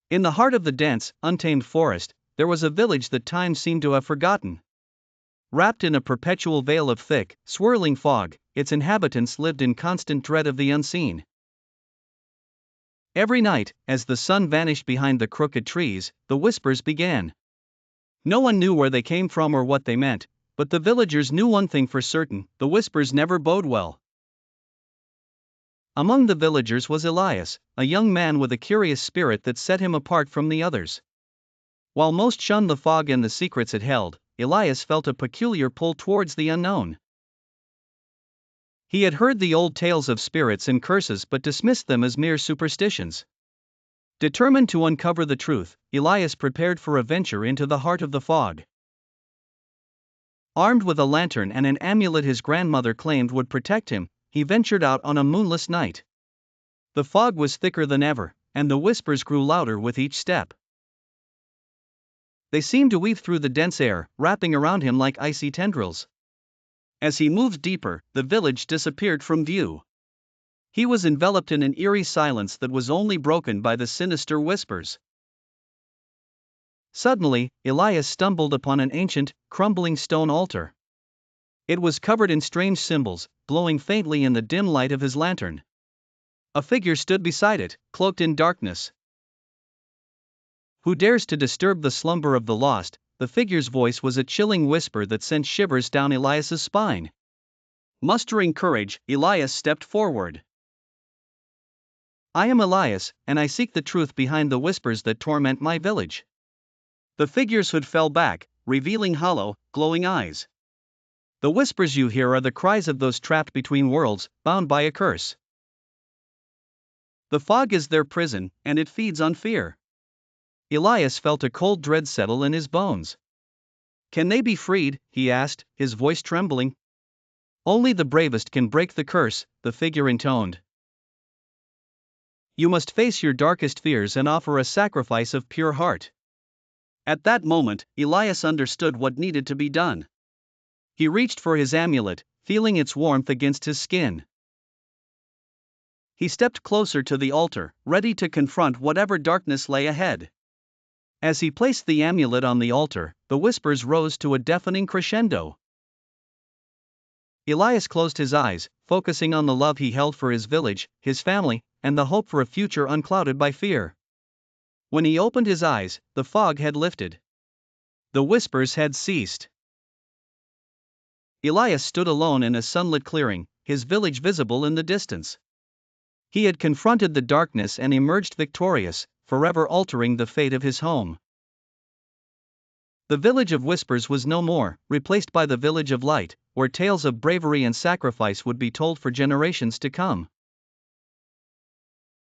In the heart of the dense, untamed forest, there was a village that time seemed to have forgotten. Wrapped in a perpetual veil of thick, swirling fog, its inhabitants lived in constant dread of the unseen. Every night, as the sun vanished behind the crooked trees, the whispers began. No one knew where they came from or what they meant, but the villagers knew one thing for certain: the whispers never bode well. Among the villagers was Elias, a young man with a curious spirit that set him apart from the others. While most shunned the fog and the secrets it held, Elias felt a peculiar pull towards the unknown. He had heard the old tales of spirits and curses but dismissed them as mere superstitions. Determined to uncover the truth, Elias prepared for a venture into the heart of the fog. Armed with a lantern and an amulet his grandmother claimed would protect him, he ventured out on a moonless night. The fog was thicker than ever, and the whispers grew louder with each step. They seemed to weave through the dense air, wrapping around him like icy tendrils. As he moved deeper, the village disappeared from view. He was enveloped in an eerie silence that was only broken by the sinister whispers. Suddenly, Elias stumbled upon an ancient, crumbling stone altar. It was covered in strange symbols, glowing faintly in the dim light of his lantern. A figure stood beside it, cloaked in darkness. "Who dares to disturb the slumber of the lost?" The figure's voice was a chilling whisper that sent shivers down Elias's spine. Mustering courage, Elias stepped forward. "I am Elias, and I seek the truth behind the whispers that torment my village." The figure's hood fell back, revealing hollow, glowing eyes. "The whispers you hear are the cries of those trapped between worlds, bound by a curse. The fog is their prison, and it feeds on fear." Elias felt a cold dread settle in his bones. "Can they be freed?" he asked, his voice trembling. "Only the bravest can break the curse," the figure intoned. "You must face your darkest fears and offer a sacrifice of pure heart." At that moment, Elias understood what needed to be done. He reached for his amulet, feeling its warmth against his skin. He stepped closer to the altar, ready to confront whatever darkness lay ahead. As he placed the amulet on the altar, the whispers rose to a deafening crescendo. Elias closed his eyes, focusing on the love he held for his village, his family, and the hope for a future unclouded by fear. When he opened his eyes, the fog had lifted. The whispers had ceased. Elias stood alone in a sunlit clearing, his village visible in the distance. He had confronted the darkness and emerged victorious, forever altering the fate of his home. The village of whispers was no more, replaced by the village of light, where tales of bravery and sacrifice would be told for generations to come.